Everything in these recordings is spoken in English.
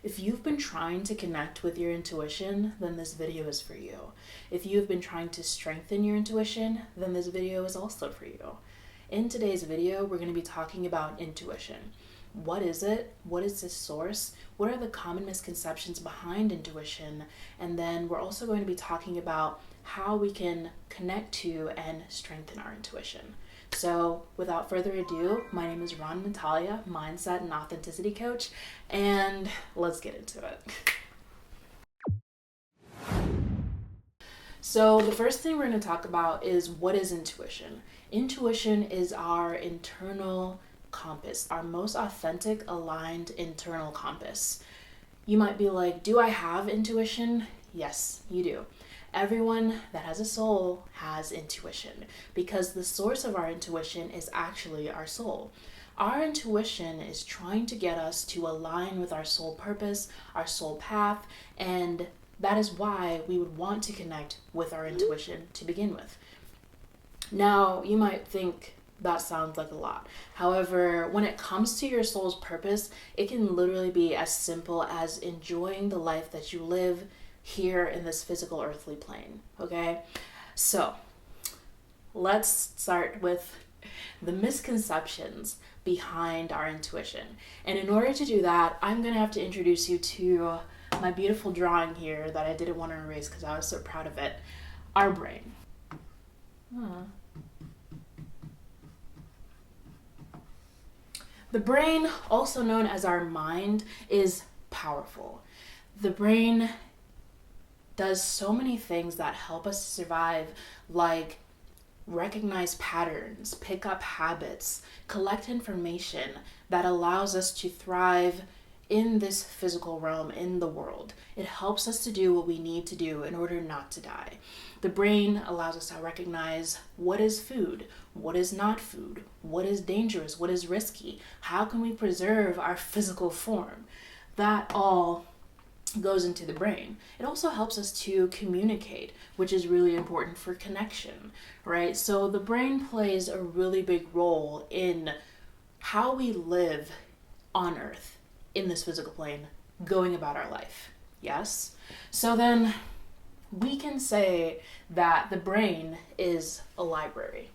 If you've been trying to connect with your intuition, then this video is for you. If you've been trying to strengthen your intuition, then this video is also for you. In today's video, we're going to be talking about intuition. What is it? What is its source? What are the common misconceptions behind intuition? And then we're also going to be talking about how we can connect to and strengthen our intuition. So without further ado, my name is Ron Natalia, Mindset and Authenticity Coach, and let's get into it. So the first thing we're going to talk about is what is intuition. Intuition is our internal compass, our most authentic, aligned internal compass. You might be like, do I have intuition? Yes, you do. Everyone that has a soul has intuition because the source of our intuition is actually our soul. Our intuition is trying to get us to align with our soul purpose, our soul path, and that is why we would want to connect with our intuition to begin with. Now, you might think that sounds like a lot. However, when it comes to your soul's purpose, it can literally be as simple as enjoying the life that you live here in this physical earthly plane, okay? So let's start with the misconceptions behind our intuition. And in order to do that, I'm gonna have to introduce you to my beautiful drawing here that I didn't want to erase because I was so proud of it. Our brain. The brain, also known as our mind, is powerful. The brain does so many things that help us survive, like recognize patterns, pick up habits, collect information that allows us to thrive in this physical realm, in the world. It helps us to do what we need to do in order not to die. The brain allows us to recognize what is food, what is not food, what is dangerous, what is risky, how can we preserve our physical form. That all goes into the brain. It also helps us to communicate, which is really important for connection, right? So the brain plays a really big role in how we live on Earth in this physical plane, going about our life. Yes? So then we can say that the brain is a library.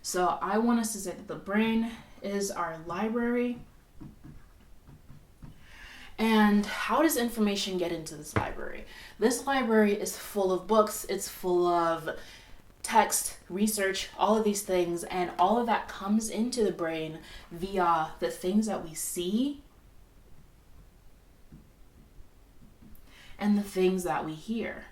So I want us to say that the brain is our library. And how does information get into this library? This library is full of books, it's full of text, research, all of these things, and all of that comes into the brain via the things that we see and the things that we hear,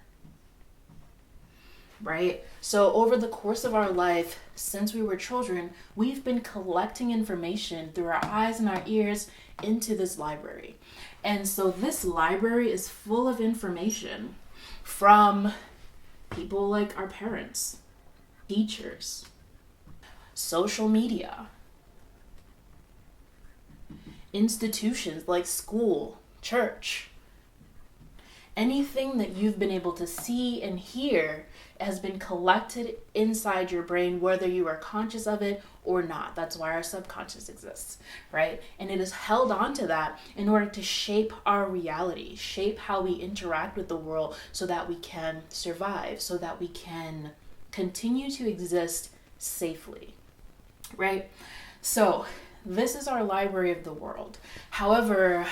right? So over the course of our life, since we were children, we've been collecting information through our eyes and our ears into this library. And so this library is full of information from people like our parents, teachers, social media, institutions like school, church. Anything that you've been able to see and hear has been collected inside your brain, whether you are conscious of it or not. That's why our subconscious exists, right? And it is held onto that in order to shape our reality, shape how we interact with the world so that we can survive, so that we can continue to exist safely, right? So this is our library of the world. However,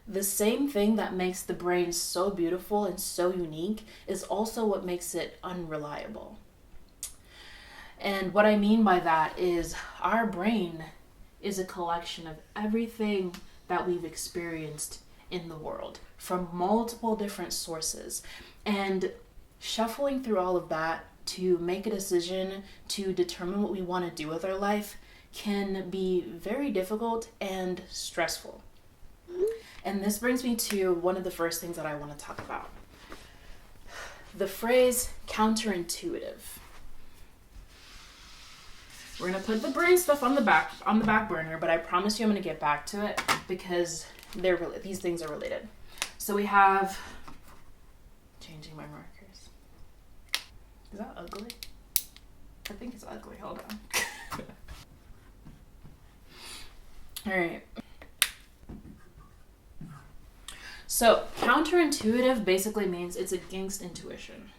the same thing that makes the brain so beautiful and so unique is also what makes it unreliable. And what I mean by that is our brain is a collection of everything that we've experienced in the world from multiple different sources. And shuffling through all of that to make a decision to determine what we want to do with our life can be very difficult and stressful. And this brings me to one of the first things that I want to talk about. The phrase counterintuitive. We're going to put the brain stuff on the back burner, but I promise you I'm going to get back to it because these things are related. So we have changing my markers. Is that ugly? I think it's ugly. Hold on. All right. So counterintuitive basically means it's against intuition.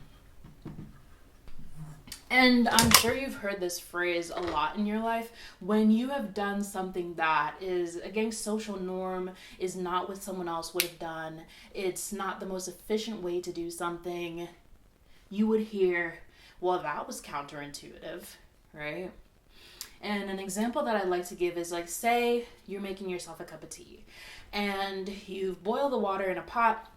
And I'm sure you've heard this phrase a lot in your life. When you have done something that is against social norm, is not what someone else would have done, it's not the most efficient way to do something, you would hear, well, that was counterintuitive, right? And an example that I like to give is like, say you're making yourself a cup of tea and you've boiled the water in a pot,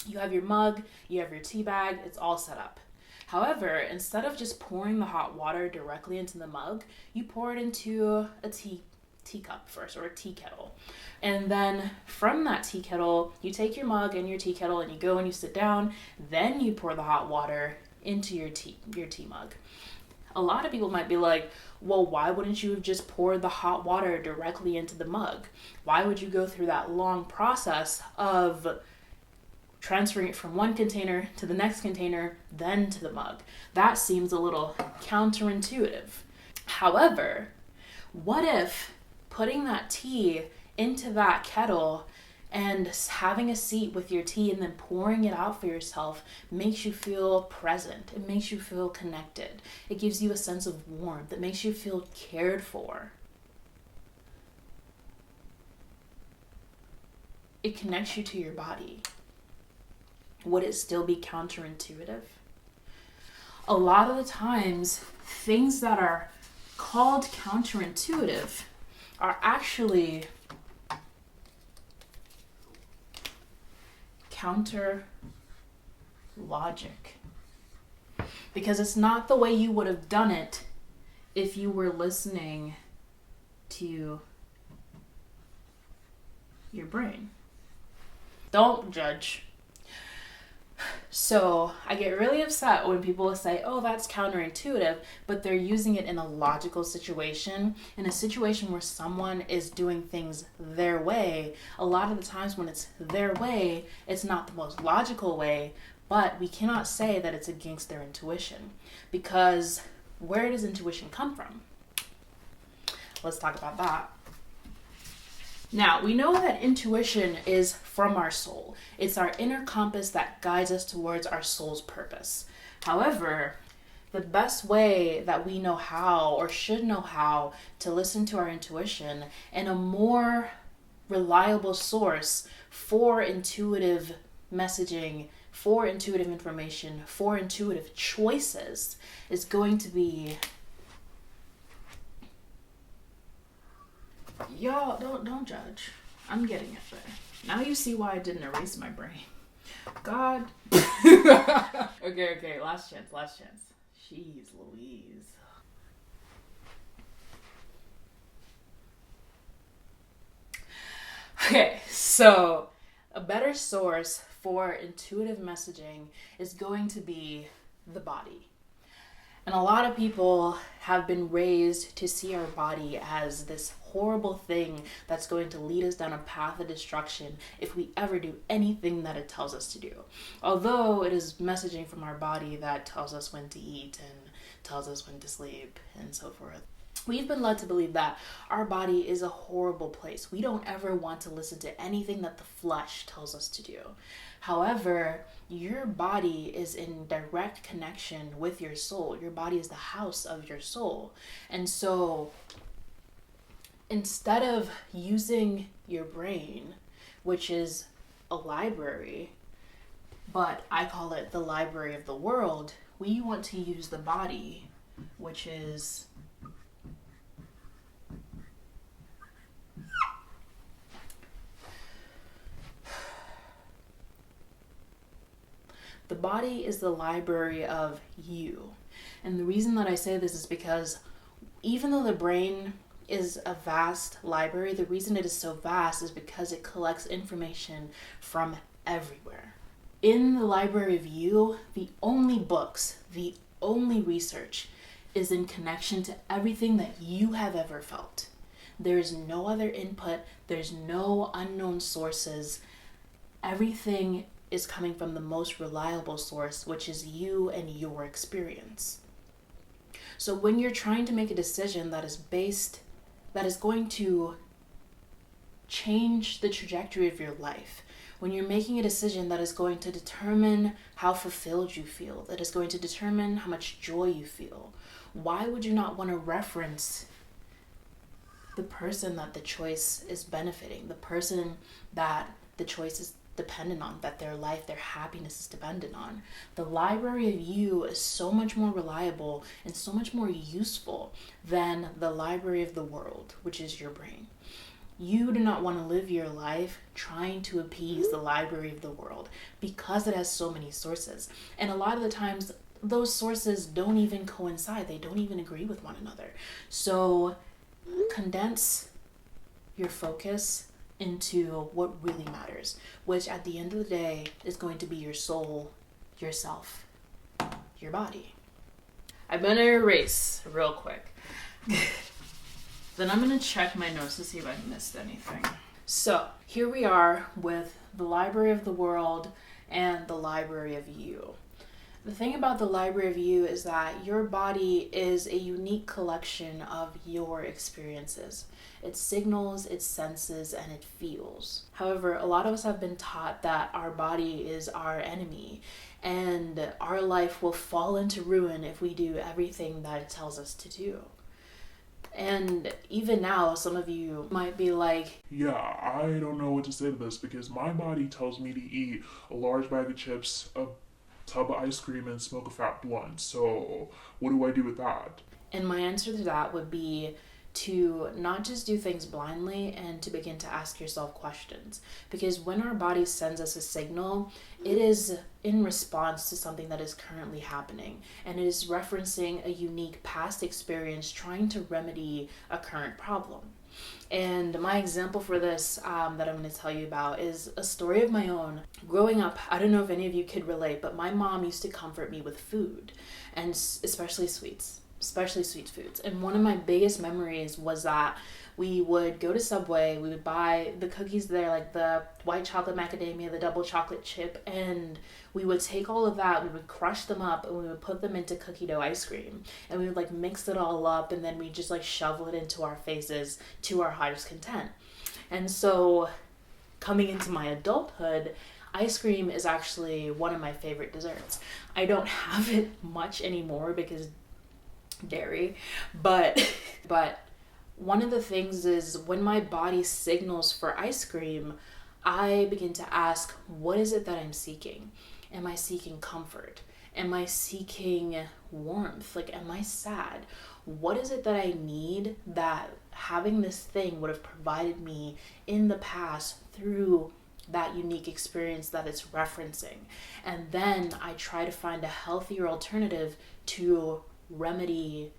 you have your mug, you have your tea bag, it's all set up. However, instead of just pouring the hot water directly into the mug, you pour it into a teacup first, or a tea kettle. And then from that tea kettle, you take your mug and your tea kettle and you go and you sit down, then you pour the hot water into your tea mug. A lot of people might be like, well, why wouldn't you have just poured the hot water directly into the mug? Why would you go through that long process of transferring it from one container to the next container, then to the mug? That seems a little counterintuitive. However, what if putting that tea into that kettle and having a seat with your tea and then pouring it out for yourself makes you feel present? It makes you feel connected. It gives you a sense of warmth. It makes you feel cared for. It connects you to your body. Would it still be counterintuitive? A lot of the times, things that are called counterintuitive are actually counter logic. Because it's not the way you would have done it if you were listening to your brain. Don't judge. So I get really upset when people say, oh, that's counterintuitive, but they're using it in a logical situation, in a situation where someone is doing things their way. A lot of the times when it's their way, it's not the most logical way, but we cannot say that it's against their intuition, because where does intuition come from? Let's talk about that. Now, we know that intuition is from our soul. It's our inner compass that guides us towards our soul's purpose. However, the best way that we know how, or should know how, to listen to our intuition and a more reliable source for intuitive messaging, for intuitive information, for intuitive choices is going to be... Y'all, don't judge. I'm getting it there. Now you see why I didn't erase my brain. God. Okay, last chance. Jeez Louise. Okay, so a better source for intuitive messaging is going to be the body. And a lot of people have been raised to see our body as this horrible thing that's going to lead us down a path of destruction if we ever do anything that it tells us to do. Although it is messaging from our body that tells us when to eat and tells us when to sleep and so forth. We've been led to believe that our body is a horrible place. We don't ever want to listen to anything that the flesh tells us to do. However, your body is in direct connection with your soul. Your body is the house of your soul. And so instead of using your brain, which is a library, but I call it the library of the world, we want to use the body, which is the body is the library of you. And the reason that I say this is because even though the brain is a vast library, the reason it is so vast is because it collects information from everywhere. In the library of you, the only books, the only research is in connection to everything that you have ever felt. There is no other input. There's no unknown sources. Everything is coming from the most reliable source, which is you and your experience. So when you're trying to make a decision that is going to change the trajectory of your life, when you're making a decision that is going to determine how fulfilled you feel, that is going to determine how much joy you feel, why would you not want to reference the person that the choice is benefiting, the person that the choice is dependent on, that their life, their happiness is dependent on? The library of you is so much more reliable and so much more useful than the library of the world, which is your brain. You do not want to live your life trying to appease the library of the world because it has so many sources. And a lot of the times, those sources don't even coincide. They don't even agree with one another. So condense your focus into what really matters, which at the end of the day is going to be your soul, yourself, your body. I'm going to erase real quick. Then I'm going to check my notes to see if I missed anything. So here we are with the library of the world and the library of you. The thing about the library of you is that your body is a unique collection of your experiences. It signals, it senses, and it feels. However, a lot of us have been taught that our body is our enemy and our life will fall into ruin if we do everything that it tells us to do. And even now, some of you might be like, yeah, I don't know what to say to this because my body tells me to eat a large bag of chips, a tub of ice cream, and smoke a fat blunt. So what do I do with that? And my answer to that would be to not just do things blindly and to begin to ask yourself questions. Because when our body sends us a signal, it is in response to something that is currently happening. And it is referencing a unique past experience trying to remedy a current problem. And my example for this that I'm going to tell you about is a story of my own. Growing up, I don't know if any of you could relate, but my mom used to comfort me with food, and especially sweets. Especially sweet foods. And one of my biggest memories was that we would go to Subway, we would buy the cookies there, like the white chocolate macadamia, the double chocolate chip, and we would take all of that, we would crush them up, and we would put them into cookie dough ice cream, and we would like mix it all up, and then we just like shovel it into our faces to our heart's content. And so coming into my adulthood, ice cream is actually one of my favorite desserts. I don't have it much anymore because dairy, but one of the things is when my body signals for ice cream, I begin to ask, what is it that I'm seeking? Am I seeking comfort? Am I seeking warmth? Like, am I sad? What is it that I need that having this thing would have provided me in the past through that unique experience that it's referencing? And then I try to find a healthier alternative to remedy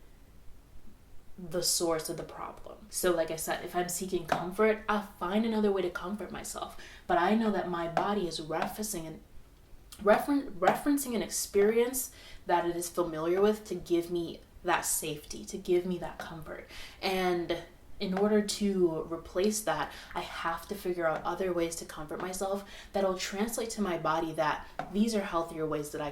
the source of the problem. So like I said, if I'm seeking comfort, I'll find another way to comfort myself. But I know that my body is referencing an experience that it is familiar with to give me that safety, to give me that comfort. And in order to replace that, I have to figure out other ways to comfort myself that'll translate to my body that these are healthier ways that I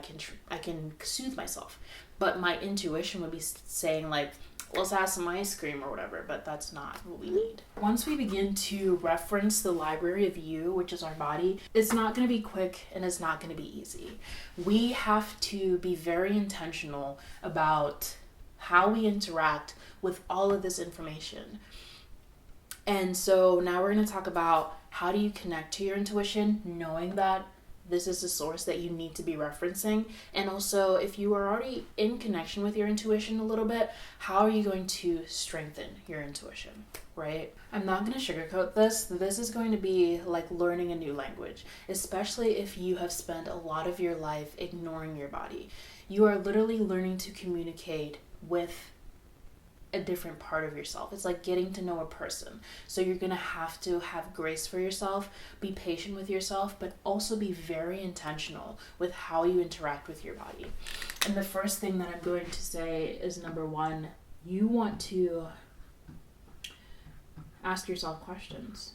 can soothe myself. But my intuition would be saying like, let's have some ice cream or whatever, but that's not what we need. Once we begin to reference the library of you, which is our body, it's not going to be quick and it's not going to be easy. We have to be very intentional about how we interact with all of this information. And so now we're going to talk about how do you connect to your intuition, knowing that this is the source that you need to be referencing. And also, if you are already in connection with your intuition a little bit, how are you going to strengthen your intuition, right? I'm not going to sugarcoat this. This is going to be like learning a new language, especially if you have spent a lot of your life ignoring your body. You are literally learning to communicate with a different part of yourself. It's like getting to know a person. So you're going to have grace for yourself, be patient with yourself, but also be very intentional with how you interact with your body. And the first thing that I'm going to say is, number one, you want to ask yourself questions.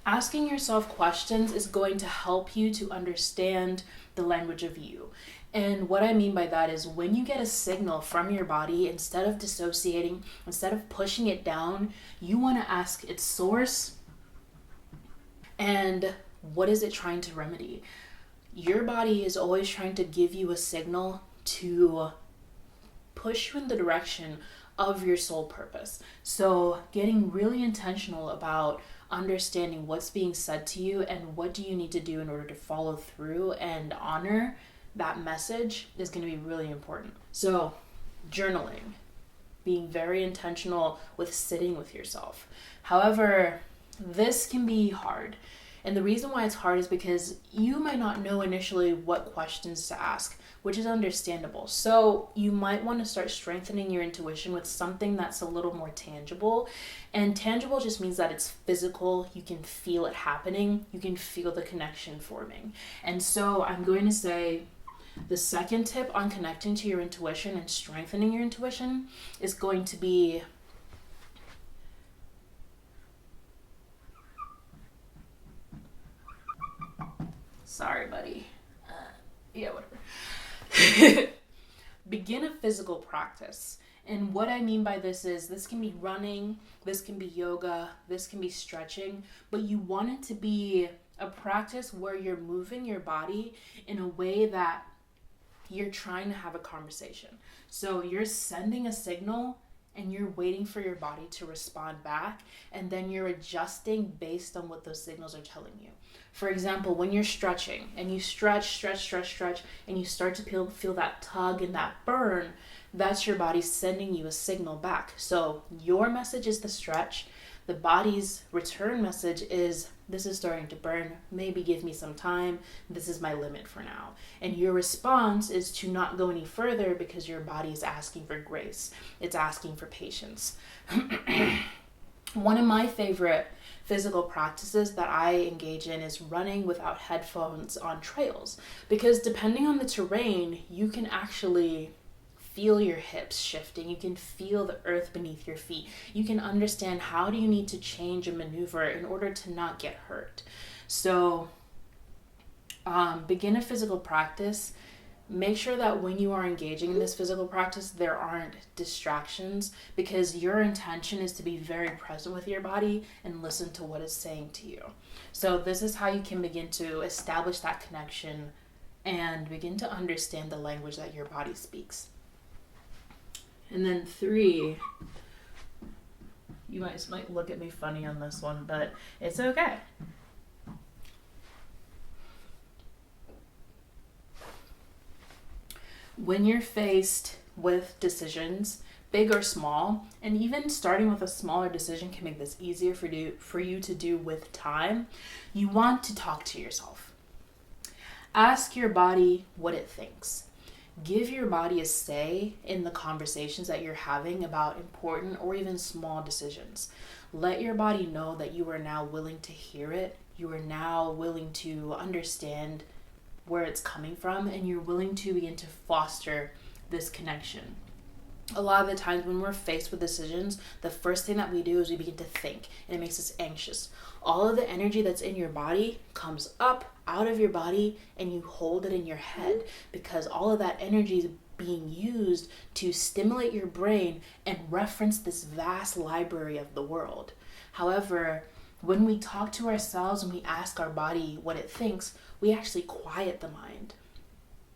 Asking yourself questions is going to help you to understand the language of you. And what I mean by that is when you get a signal from your body, instead of dissociating, instead of pushing it down, you want to ask its source, And what is it trying to remedy? Your body is always trying to give you a signal to push you in the direction of your soul purpose. So getting really intentional about understanding what's being said to you and what do you need to do in order to follow through and honor that message is going to be really important. So journaling, being very intentional with sitting with yourself. However, this can be hard. And the reason why it's hard is because you might not know initially what questions to ask, which is understandable. So you might want to start strengthening your intuition with something that's a little more tangible. And tangible just means that it's physical. You can feel it happening. You can feel the connection forming. And so I'm going to say the second tip on connecting to your intuition and strengthening your intuition is going to be sorry, buddy. Yeah, whatever. Begin a physical practice. And what I mean by this is this can be running, this can be yoga, this can be stretching, but you want it to be a practice where you're moving your body in a way that you're trying to have a conversation. So you're sending a signal and you're waiting for your body to respond back, and then you're adjusting based on what those signals are telling you. For example, when you're stretching and you stretch, and you start to feel that tug and that burn, that's your body sending you a signal back. So your message is the stretch. The body's return message is, this is starting to burn. Maybe give me some time. This is my limit for now. And your response is to not go any further because your body is asking for grace. It's asking for patience. One of my favorite physical practices that I engage in is running without headphones on trails. Because depending on the terrain, you can actually feel your hips shifting. You can feel the earth beneath your feet. You can understand how do you need to change and maneuver in order to not get hurt. So begin a physical practice. Make sure that when you are engaging in this physical practice, there aren't distractions, because your intention is to be very present with your body and listen to what it's saying to you. So this is how you can begin to establish that connection and begin to understand the language that your body speaks. And then 3, you guys might look at me funny on this one, but it's okay. When you're faced with decisions, big or small, and even starting with a smaller decision can make this easier for you to do with time, you want to talk to yourself. Ask your body what it thinks. Give your body a say in the conversations that you're having about important or even small decisions. Let your body know that you are now willing to hear it. You are now willing to understand where it's coming from, and you're willing to begin to foster this connection. A lot of the times when we're faced with decisions, the first thing that we do is we begin to think, and it makes us anxious. All of the energy that's in your body comes up out of your body, and you hold it in your head, because all of that energy is being used to stimulate your brain and reference this vast library of the world. However, when we talk to ourselves and we ask our body what it thinks, we actually quiet the mind.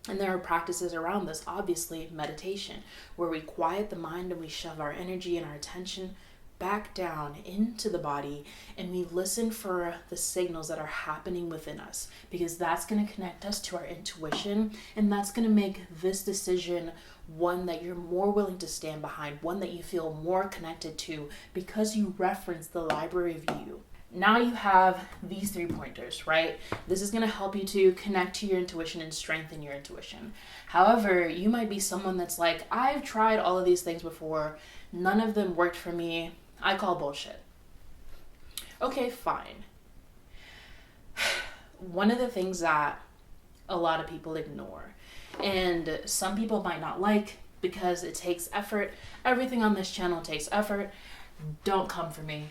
And there are practices around this, obviously meditation, where we quiet the mind and we shove our energy and our attention back down into the body, and we listen for the signals that are happening within us, because that's going to connect us to our intuition, and that's going to make this decision one that you're more willing to stand behind, one that you feel more connected to, because you reference the library of you. Now you have these 3 pointers, right? This is going to help you to connect to your intuition and strengthen your intuition. However, you might be someone that's like, I've tried all of these things before. None of them worked for me. I call bullshit. Okay, fine. One of the things that a lot of people ignore, and some people might not like because it takes effort. Everything on this channel takes effort. Don't come for me.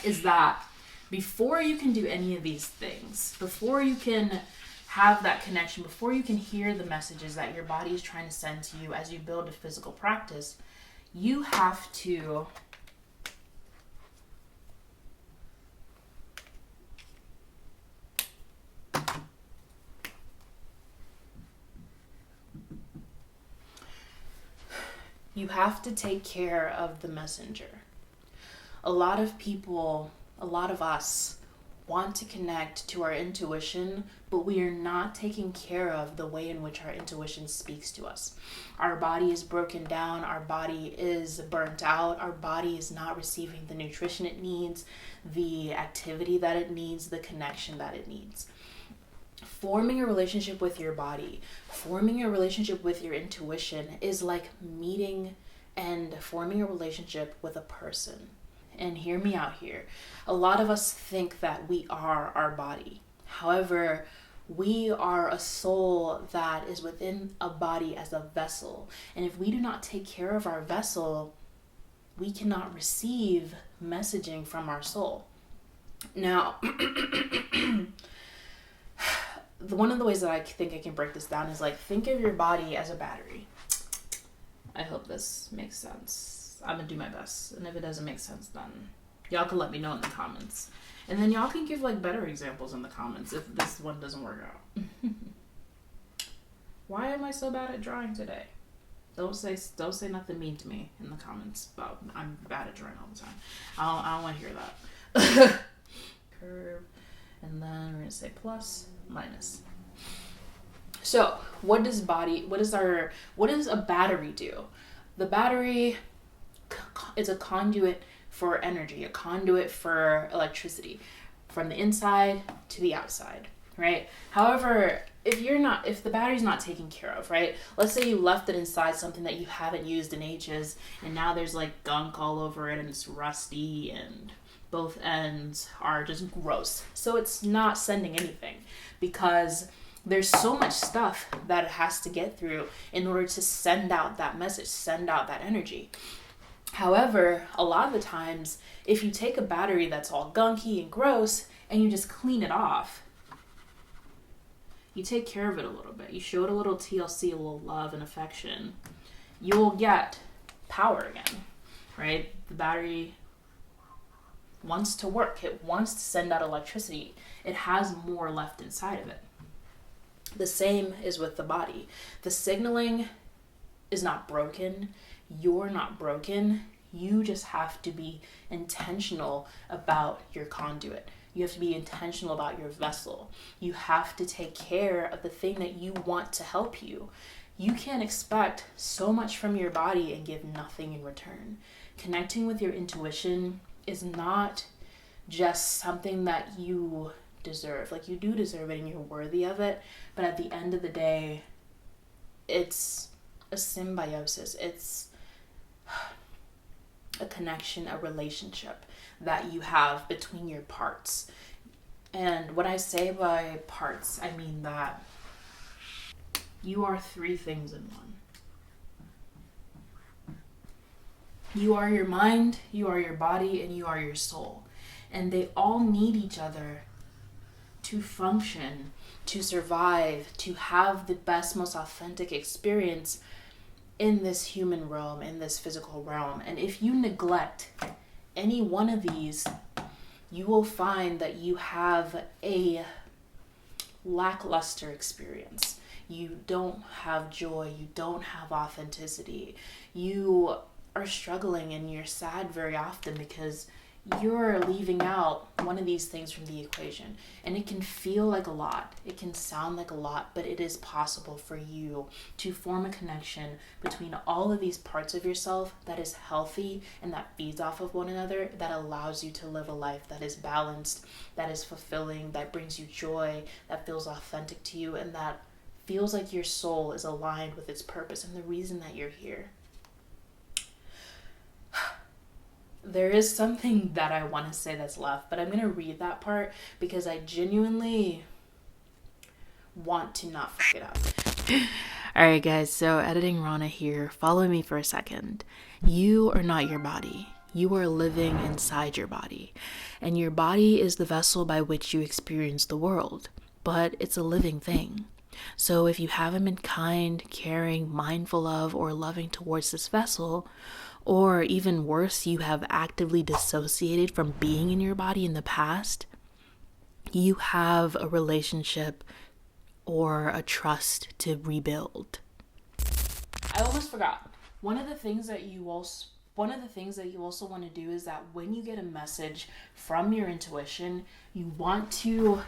Is that before you can do any of these things, before you can have that connection, before you can hear the messages that your body is trying to send to you as you build a physical practice, you have to You have to take care of the messenger. A lot of people, a lot of us want to connect to our intuition, but we are not taking care of the way in which our intuition speaks to us. Our body is broken down, our body is burnt out, our body is not receiving the nutrition it needs, the activity that it needs, the connection that it needs. Forming a relationship with your body, forming a relationship with your intuition is like meeting and forming a relationship with a person. And hear me out here. A lot of us think that we are our body. However, we are a soul that is within a body as a vessel. And if we do not take care of our vessel, we cannot receive messaging from our soul. Now, one of the ways that I think I can break this down is like, think of your body as a battery. I hope this makes sense. I'm gonna do my best, and if it doesn't make sense, then y'all can let me know in the comments, and then y'all can give like better examples in the comments if this one doesn't work out. Why am I so bad at drawing today? Don't say nothing mean to me in the comments about I'm bad at drawing all the time. I don't want to hear that. Curve, and then we're gonna say plus, minus. So what does a battery do? The battery is a conduit for energy, a conduit for electricity from the inside to the outside, right? However, if the battery's not taken care of, right? Let's say you left it inside something that you haven't used in ages, and now there's like gunk all over it and it's rusty and both ends are just gross. So it's not sending anything because there's so much stuff that it has to get through in order to send out that message, send out that energy. However, a lot of the times, if you take a battery that's all gunky and gross and you just clean it off, you take care of it a little bit, you show it a little TLC, a little love and affection, you'll get power again, right? The battery wants to work. It wants to send out electricity. It has more left inside of it. The same is with the body. The signaling is not broken. You're not broken. You just have to be intentional about your conduit. You have to be intentional about your vessel. You have to take care of the thing that you want to help you. You can't expect so much from your body and give nothing in return. Connecting with your intuition is not just something that you deserve. Like, you do deserve it and you're worthy of it, but at the end of the day, it's a symbiosis. It's a connection, a relationship that you have between your parts. And what I say by parts, I mean that you are three things in one. You are your mind, you are your body, and you are your soul. And they all need each other to function, to survive, to have the best, most authentic experience in this human realm, in this physical realm. And if you neglect any one of these, you will find that you have a lackluster experience. You don't have joy, you don't have authenticity. You are struggling and you're sad very often because you're leaving out one of these things from the equation. And it can feel like a lot. It can sound like a lot, but it is possible for you to form a connection between all of these parts of yourself that is healthy and that feeds off of one another, that allows you to live a life that is balanced, that is fulfilling, that brings you joy, that feels authentic to you, and that feels like your soul is aligned with its purpose and the reason that you're here. There is something that I want to say that's left, but I'm going to read that part because I genuinely want to not fuck it up. Alright guys, so editing Rana here. Follow me for a second. You are not your body. You are living inside your body. And your body is the vessel by which you experience the world. But it's a living thing. So if you haven't been kind, caring, mindful of, or loving towards this vessel, or even worse, you have actively dissociated from being in your body in the past, you have a relationship or a trust to rebuild. I almost forgot. One of the things that you also want to do is that when you get a message from your intuition, you want to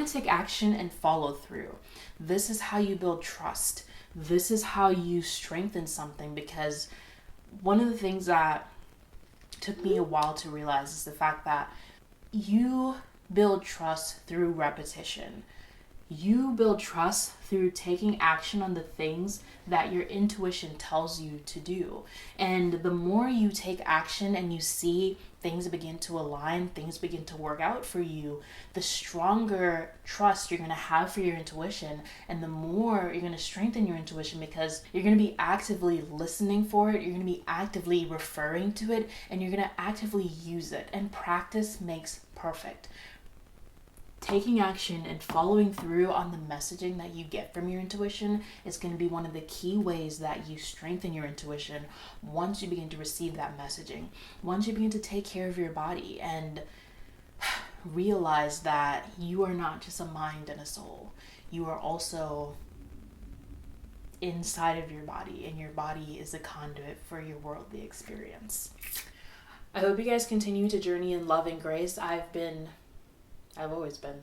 take action and follow through. This is how you build trust. This is how you strengthen something, because one of the things that took me a while to realize is the fact that you build trust through repetition. You build trust through taking action on the things that your intuition tells you to do. And the more you take action and you see things begin to align, things begin to work out for you, the stronger trust you're going to have for your intuition, and the more you're going to strengthen your intuition, because you're going to be actively listening for it, you're going to be actively referring to it, and you're going to actively use it. And practice makes perfect. Taking action and following through on the messaging that you get from your intuition is going to be one of the key ways that you strengthen your intuition once you begin to receive that messaging. Once you begin to take care of your body and realize that you are not just a mind and a soul. You are also inside of your body, and your body is a conduit for your worldly experience. I hope you guys continue to journey in love and grace. I've always been.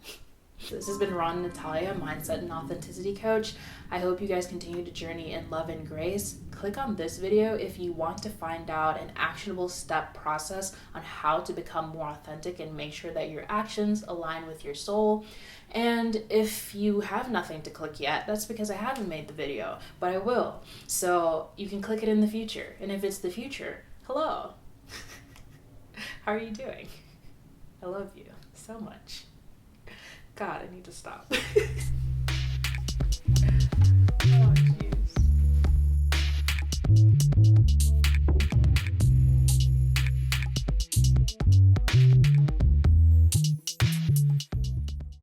This has been Ron and Natalia, Mindset and Authenticity Coach. I hope you guys continue to journey in love and grace. Click on this video if you want to find out an actionable step process on how to become more authentic and make sure that your actions align with your soul. And if you have nothing to click yet, that's because I haven't made the video, but I will. So you can click it in the future. And if it's the future, hello. How are you doing? I love you so much. God, I need to stop.